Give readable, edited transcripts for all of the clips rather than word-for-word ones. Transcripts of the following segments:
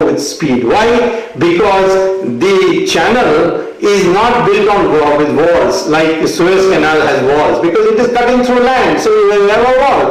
with speed. Why? Because the channel is not built on with walls like the Suez Canal has walls, because it is cutting through land, so you will have a wall.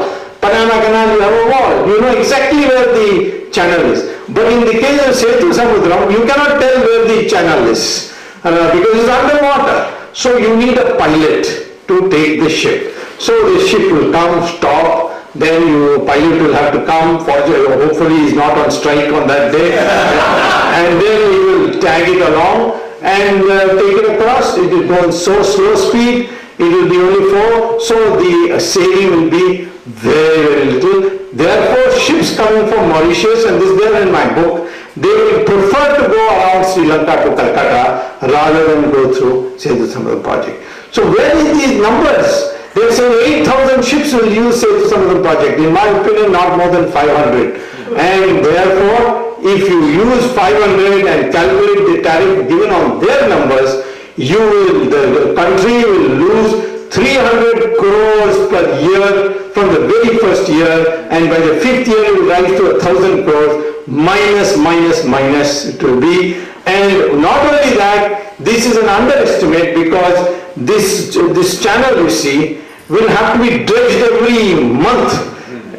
Panama Canal, you have a wall. You know exactly where the channel is. But in the case of Setu Samudram, you cannot tell where the channel is because it's underwater. So you need a pilot to take the ship. So the ship will come, stop, then pilot will have to come, hopefully he's not on strike on that day, and then he will tag it along and take it across. It will go on so slow speed, it will be only 4, so the sailing will be very, very little. Therefore, ships coming from Mauritius, and this is there in my book, they will prefer to go around Sri Lanka to Calcutta rather than go through Setu Samudram project. So where is these numbers? They say 8,000 ships will use Setu Samudram project. In my opinion, not more than 500. And therefore, if you use 500 and calculate the tariff given on their numbers, the country will lose 300 crores per year from the very first year, and by the 5th year it will rise to 1,000 crores, minus it will be. And not only that, this is an underestimate, because this channel, you see, will have to be dredged every month,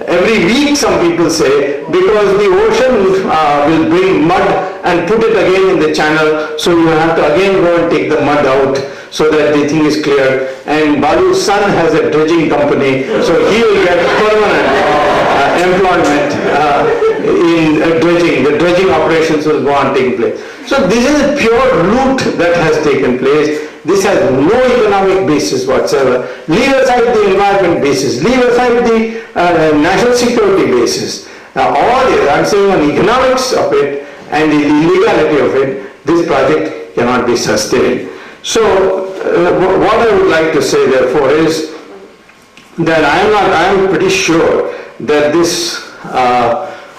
every week, some people say, because the ocean will bring mud and put it again in the channel, so you have to again go and take the mud out so that the thing is cleared. And Balu's son has a dredging company, so he will get permanent employment in dredging. The dredging operations will go on taking place. So this is a pure loot that has taken place. This has no economic basis whatsoever. Leave aside the environment basis, leave aside the national security basis. All this, I'm saying on economics of it and the illegality of it, this project cannot be sustained. So what I would like to say therefore is that I am pretty sure that this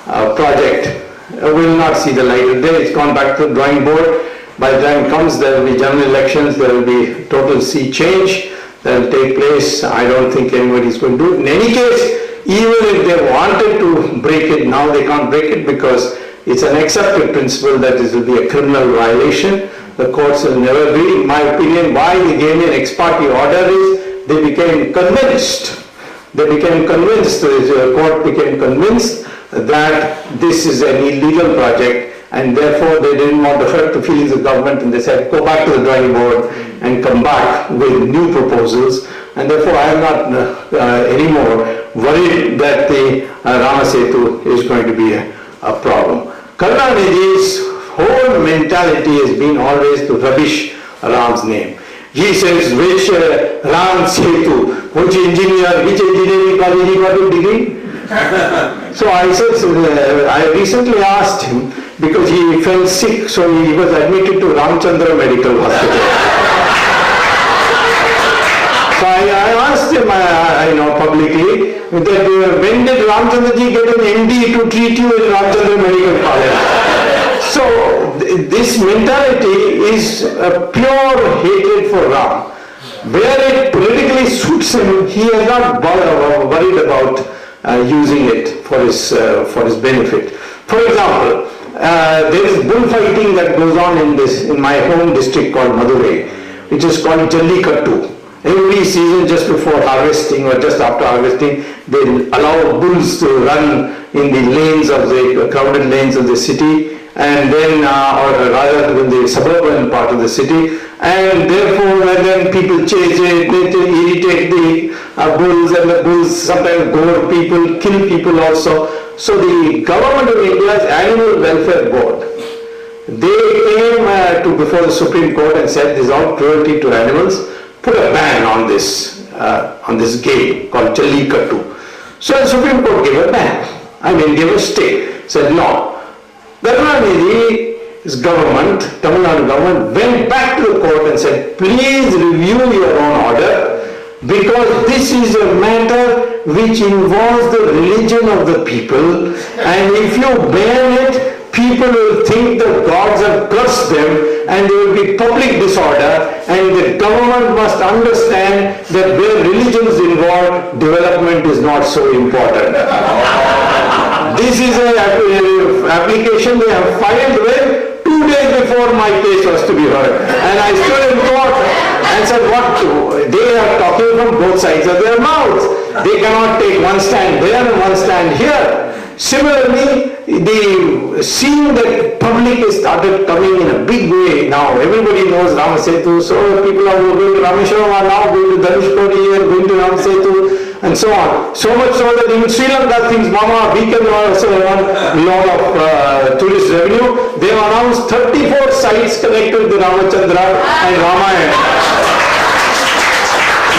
project will not see the light of day. It's gone back to the drawing board. By the time it comes, there will be general elections, there will be total sea change that will take place. I don't think anybody is going to do it. In any case, even if they wanted to break it, now they can't break it, because it's an accepted principle that this will be a criminal violation. The courts will never be. In my opinion, why they gave me an ex parte order is they became convinced. The court became convinced that this is an illegal project, and therefore they didn't want to hurt the feelings of government, and they said go back to the drawing board and come back with new proposals. And therefore I am not anymore worried that the Rama Setu is going to be a problem. Karunanidhi's whole mentality has been always to rubbish Ram's name. He says, which Ram Setu, which engineering college he got a degree? So I said, I recently asked him, because he fell sick, so he was admitted to Ramchandra Medical Hospital. So I asked him, I know publicly, that when did Ramchandraji get an MD to treat you in Ramchandra Medical College? So this mentality is a pure hatred for Ram. Where it politically suits him, he has not worried about using it for his benefit. For example, there is bullfighting that goes on in my home district called Madurai, which is called Jallikattu. Every season, just before harvesting or just after harvesting, they allow bulls to run in the lanes of the crowded lanes of the city, and then, or rather in the suburban part of the city, and therefore when people chase it, they irritate the bulls, and the bulls sometimes gore people, kill people also. So the government of India's Animal Welfare Board, they came before the Supreme Court and said this is all cruelty to animals, put a ban on this game called Jallikattu. So the Supreme Court gave a ban, gave a stay, said no. Karunanidhi's government, Tamil Nadu government, went back to the court and said, please review your own order, because this is a matter which involves the religion of the people, and if you ban it, people will think the gods have cursed them, and there will be public disorder, and the government must understand that where religion is involved, development is not so important. This is an application they have filed with 2 days before my case was to be heard. And I stood in court and said, what? They are talking from both sides of their mouths. They cannot take one stand there and one stand here. Similarly, seeing that public has started coming in a big way now. Everybody knows Rama Setu, so people are going to Rameshwaram are now going to Dhanushkodi and going to Rama Setu and so on. So much so that even Sri Lanka thinks, Mama, we can also earn a lot of tourist revenue. They have announced 34 sites connected to Ramachandra and Ramayana.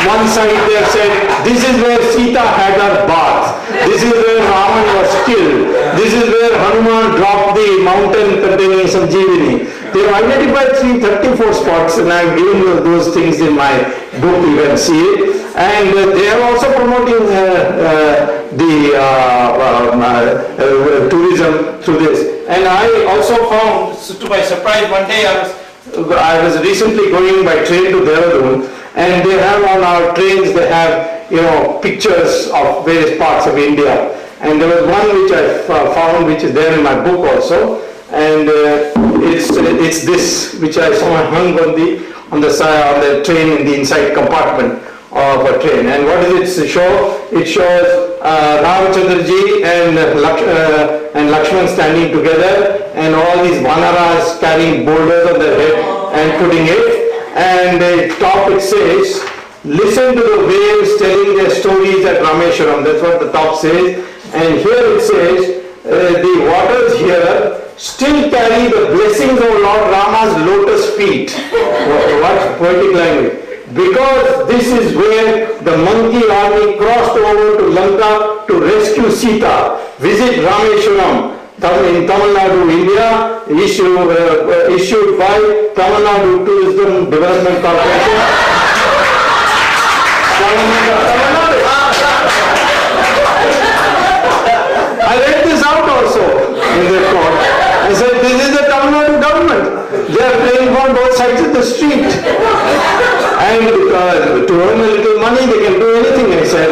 One side they have said, this is where Sita had her bath. This is where Raman was killed. This is where Hanuman dropped the mountain containing Sanjeevani. They have identified 34 spots, and I have given you those things in my book, you can see it. And they are also promoting tourism through this. And I also found, to my surprise, one day I was recently going by train to Dehradun, and they have on our trains, they have, pictures of various parts of India. And there was one which I found, which is there in my book also, and it's this, which I saw hung on the side on the train in the inside compartment of a train. And what does it show? It shows Ramachandraji and Lakshman standing together, and all these vanaras carrying boulders on their head and putting it. And at the top it says, listen to the waves telling their stories at Rameshwaram. That's what the top says. And here it says, the waters here still carry the blessings of Lord Rama's lotus feet. What poetic language. Because this is where the monkey army crossed over to Lanka to rescue Sita. Visit Rameshwaram in Tamil Nadu, India, issued by Tamil Nadu Tourism Development Corporation. I read this out also in the court. I said, this is the Tamil Nadu government. They are playing on both sides of the street. And to earn a little money, they can do anything, I said.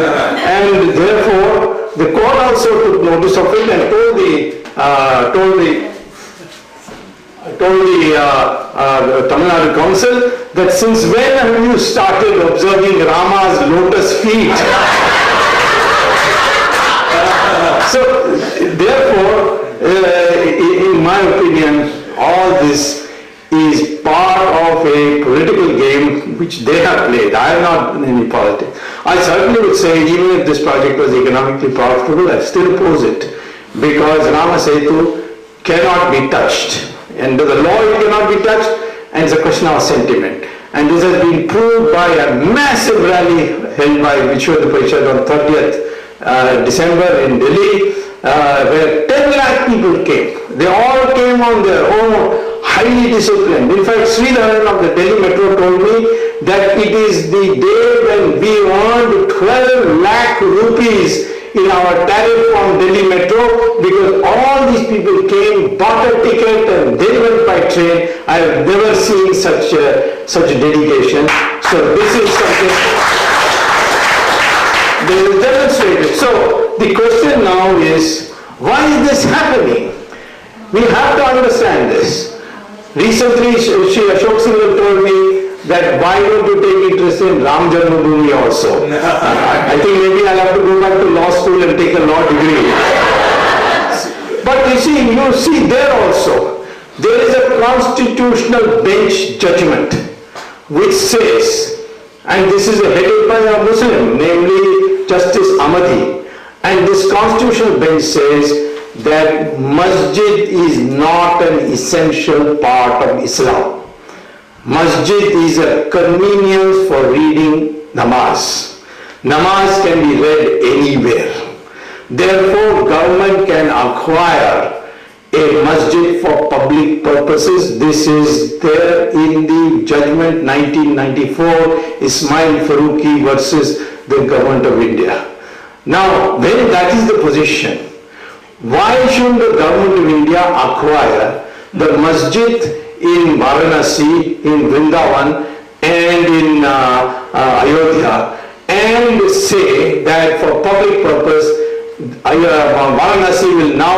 And therefore, the court also took notice of it and told the Tamil Nadu Council that since when have you started observing Rama's lotus feet? So, therefore, in my opinion, all this is part of a political game which they have played. I have not done any politics. I certainly would say, even if this project was economically profitable, I still oppose it, because Rama Setu cannot be touched. Under the law it cannot be touched, and it's a question of sentiment. And this has been proved by a massive rally held by Vishwa Parishad on 30th December in Delhi, where 10 lakh people came. They all came on their own, highly disciplined. In fact, Sridharan of the Delhi Metro told me that it is the day when we earned 12 lakh rupees in our tariff from Delhi Metro, because all these people came, bought a ticket, and they went by train. I have never seen such dedication. So this is something they will demonstrate it. So the question now is, why is this happening? We have to understand this. Recently, Ashok Singhal told me that why don't you take interest in Ram Janmabhoomi also? I think maybe I'll have to go back to law school and take a law degree. But you see there also, there is a constitutional bench judgment which says, and this is headed by a Muslim, namely Justice Ahmadi, and this constitutional bench says that masjid is not an essential part of Islam. Masjid is a convenience for reading namaz. Namaz can be read anywhere. Therefore, government can acquire a masjid for public purposes. This is there in the judgment 1994, Ismail Faruqi versus the government of India. Now, when that is the position, why shouldn't the government of India acquire the masjid in Varanasi, in Vrindavan, and in Ayodhya, and say that for public purpose Varanasi will now